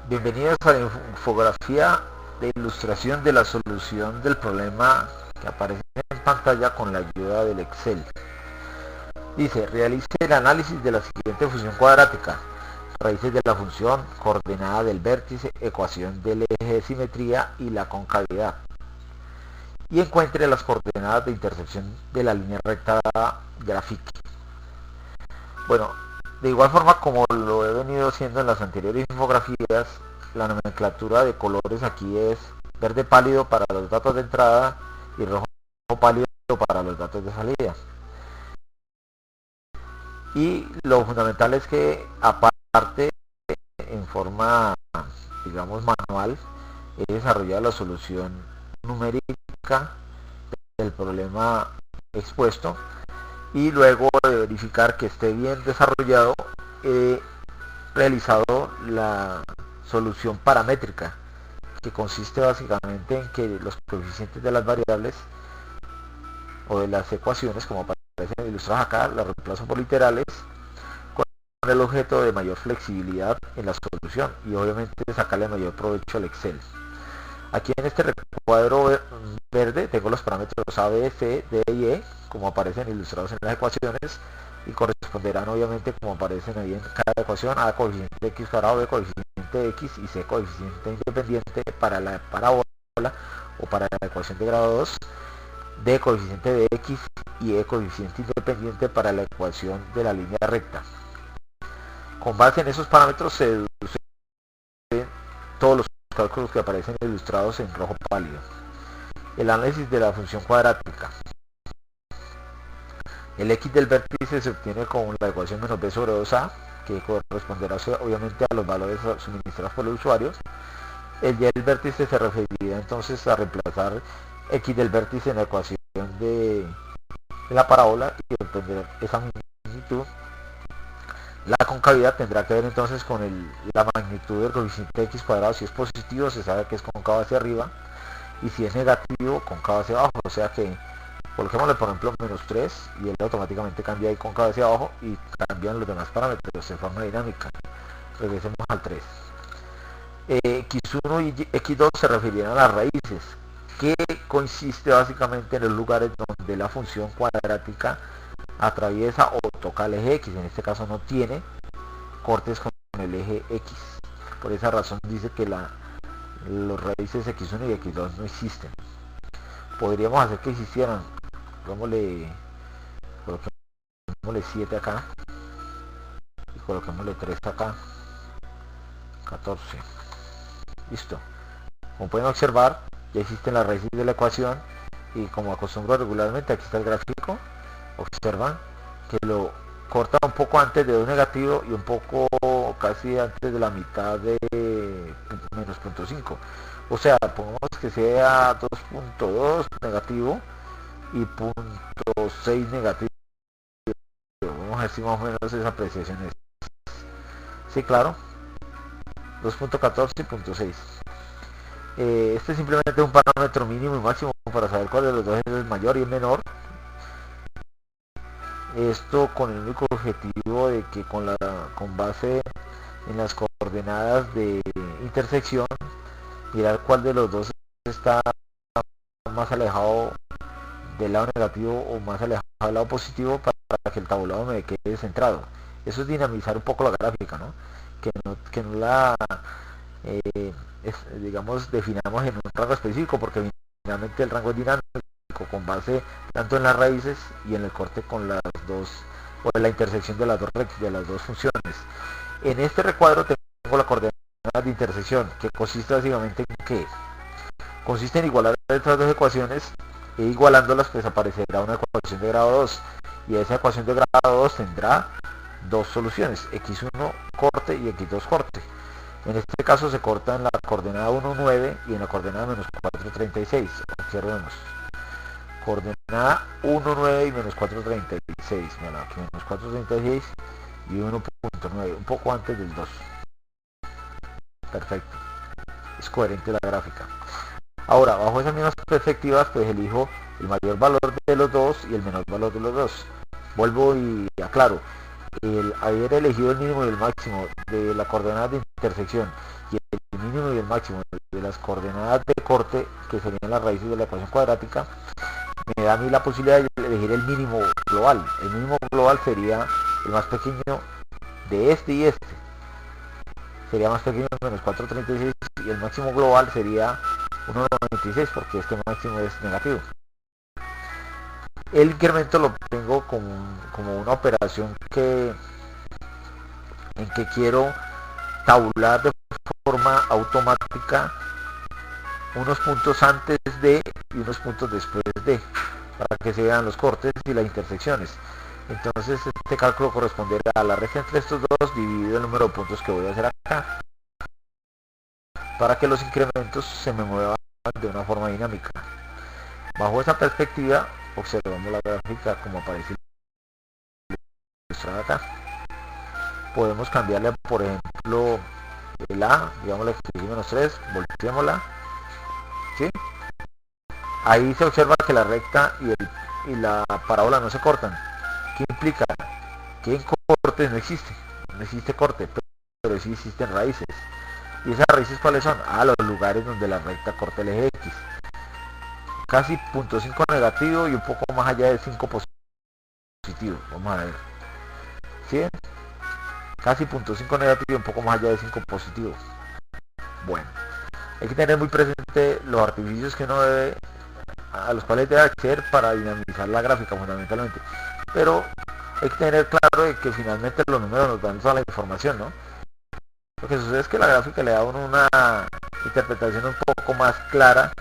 Bienvenidos a la infografía de ilustración de la solución del problema que aparece en pantalla con la ayuda del Excel. Dice, realice el análisis de la siguiente función cuadrática. Raíces de la función, coordenada del vértice, ecuación del eje de simetría y la concavidad. Y encuentre las coordenadas de intersección de la línea recta grafique. Bueno, de igual forma como lo he venido haciendo en las anteriores infografías, la nomenclatura de colores aquí es verde pálido para los datos de entrada y rojo pálido para los datos de salida. Y lo fundamental es que aparte, en forma, digamos, manual, he desarrollado la solución numérica del problema expuesto, y luego de verificar que esté bien desarrollado, he realizado la solución paramétrica, que consiste básicamente en que los coeficientes de las variables o de las ecuaciones, como aparecen ilustradas acá, las reemplazo por literales con el objeto de mayor flexibilidad en la solución y obviamente sacarle mayor provecho al Excel. Aquí en este recuadro verde tengo los parámetros A, B, C, D y E, como aparecen ilustrados en las ecuaciones, y corresponderán obviamente como aparecen ahí en cada ecuación: A coeficiente x cuadrado, B coeficiente x y C coeficiente independiente para la parábola o para la ecuación de grado 2, D coeficiente de x y E coeficiente independiente para la ecuación de la línea recta. Con base en esos parámetros se deducen todos los cálculos que aparecen ilustrados en rojo pálido. El análisis de la función cuadrática. El x del vértice se obtiene con la ecuación menos b sobre 2a, que corresponderá obviamente a los valores suministrados por el usuario. El y del vértice se referirá entonces a reemplazar x del vértice en la ecuación de la parábola y obtener esa magnitud. La concavidad tendrá que ver entonces con la magnitud del coeficiente x cuadrado. Si es positivo, se sabe que es cóncavo hacia arriba, y si es negativo, cóncavo hacia abajo. O sea que coloquémosle por ejemplo menos 3 y él automáticamente cambia ahí cóncavo hacia abajo y cambian los demás parámetros de forma dinámica. Regresemos al 3. X1 y X2 se referirán a las raíces, que consiste básicamente en los lugares donde la función cuadrática atraviesa o toca el eje X. En este caso no tiene cortes con el eje X. Por esa razón dice que los raíces X1 y X2 no existen. Podríamos hacer que existieran. Coloquémosle 7 acá y coloquémosle 3 acá, 14. Listo. Como pueden observar, ya existen las raíces de la ecuación, y como acostumbro regularmente, aquí está el gráfico. Observan que lo corta un poco antes de 2 negativo y un poco casi antes de la mitad de menos 0.5. O sea, pongamos que sea 2.2 negativo y 0.6 negativo. Vamos a ver si más o menos esa apreciación es. Sí, claro. 2.14 y 0.6. Este es simplemente un parámetro mínimo y máximo para saber cuál de los dos es el mayor y el menor. Esto con el único objetivo de que con base en las coordenadas de intersección, mirar cuál de los dos está más alejado del lado negativo o más alejado del lado positivo, para que el tabulado me quede centrado. Eso es dinamizar un poco la gráfica, ¿no? Que no la digamos definamos en un rango específico, porque finalmente el rango es dinámico con base tanto en las raíces y en el corte con las dos, o en la intersección de las dos funciones. En este recuadro tengo la coordenada de intersección, que consiste básicamente en que consiste en igualar estas dos ecuaciones, e igualándolas pues aparecerá una ecuación de grado 2, y esa ecuación de grado 2 tendrá dos soluciones: x1 corte y x2 corte. En este caso se corta en la coordenada 1, 9 y en la coordenada menos 4, 36. Observemos. Coordenada 1, 9 y menos 4, 36. Bueno, aquí menos 4, 36 y 1.9, un poco antes del 2. Perfecto. Es coherente la gráfica. Ahora, bajo esas mismas perspectivas, pues elijo el mayor valor de los dos y el menor valor de los dos. Vuelvo y aclaro. El haber elegido el mínimo y el máximo de la coordenada de intersección y mínimo y el máximo de las coordenadas de corte, que serían las raíces de la ecuación cuadrática, me da a mí la posibilidad de elegir el mínimo global. El mínimo global sería el más pequeño de este y este. Sería más pequeño menos 4,36 y el máximo global sería 1,96 porque este máximo es negativo. El incremento lo tengo como una operación en que quiero tabular de forma automática unos puntos antes de y unos puntos después de, para que se vean los cortes y las intersecciones. Entonces este cálculo corresponderá a la resta entre estos dos dividido el número de puntos que voy a hacer acá, para que los incrementos se me muevan de una forma dinámica. Bajo esa perspectiva observamos la gráfica como aparece ilustrada acá. Podemos cambiarle, por ejemplo, el A, digamos la -3, volteémosla, ¿sí? Ahí se observa que la recta y la parábola no se cortan. ¿Qué implica? Que en cortes no existe corte, pero sí existen raíces. ¿Y esas raíces cuáles son? Los lugares donde la recta corta el eje X. Casi 0.5 negativo y un poco más allá de 5 positivo. Vamos a ver. ¿Sí? Casi 0.5 negativo y un poco más allá de 5 positivo. Bueno, hay que tener muy presente los artificios que uno debe, a los cuales debe acceder para dinamizar la gráfica fundamentalmente. Pero hay que tener claro de que finalmente los números nos dan toda la información, ¿no? Lo que sucede es que la gráfica le da a uno una interpretación un poco más clara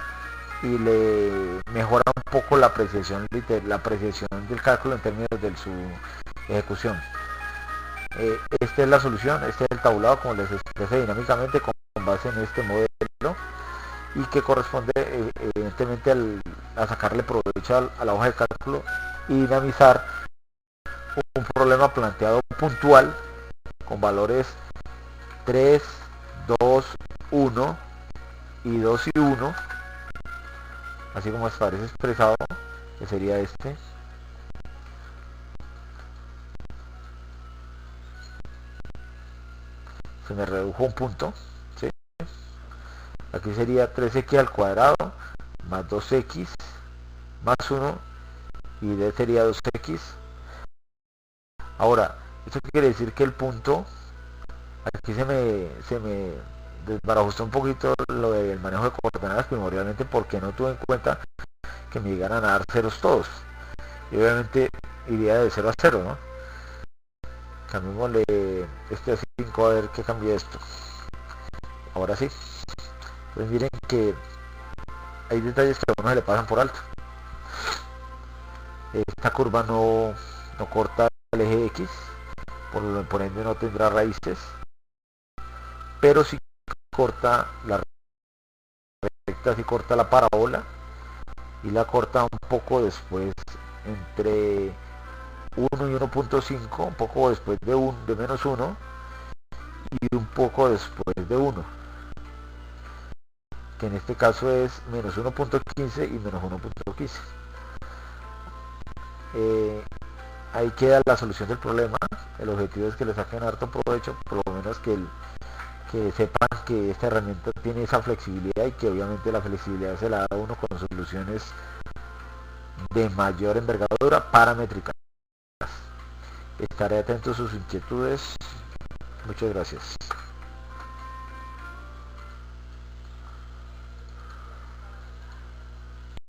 y le mejora un poco la apreciación del cálculo en términos de su ejecución. Esta es la solución, este es el tabulado como les expresé dinámicamente con base en este modelo y que corresponde evidentemente a sacarle provecho a la hoja de cálculo y dinamizar un problema planteado puntual con valores 3, 2, 1 y 2 y 1, así como aparece expresado, que sería este. Se me redujo un punto, ¿sí? Aquí sería 3x al cuadrado más 2x más 1 y d sería 2x. Ahora, esto quiere decir que el punto, aquí se me desbarajustó un poquito lo del manejo de coordenadas, primordialmente porque no tuve en cuenta que me llegaran a dar ceros todos. Y obviamente iría de 0 a 0, ¿no? Cambiémosle este a 5 a ver qué cambia esto. Ahora sí. Pues miren que hay detalles que a uno se le pasan por alto. Esta curva no corta el eje X, por ende no tendrá raíces, pero sí corta la recta, sí corta la parábola y la corta un poco después entre 1 y 1.5, un poco después de menos 1 y un poco después de 1, que en este caso es menos 1.15 y menos 1.15. Ahí queda la solución del problema. El objetivo es que le saquen harto provecho, por lo menos que sepan que esta herramienta tiene esa flexibilidad y que obviamente la flexibilidad se la da a uno con soluciones de mayor envergadura paramétrica. Estaré atento a sus inquietudes. Muchas gracias.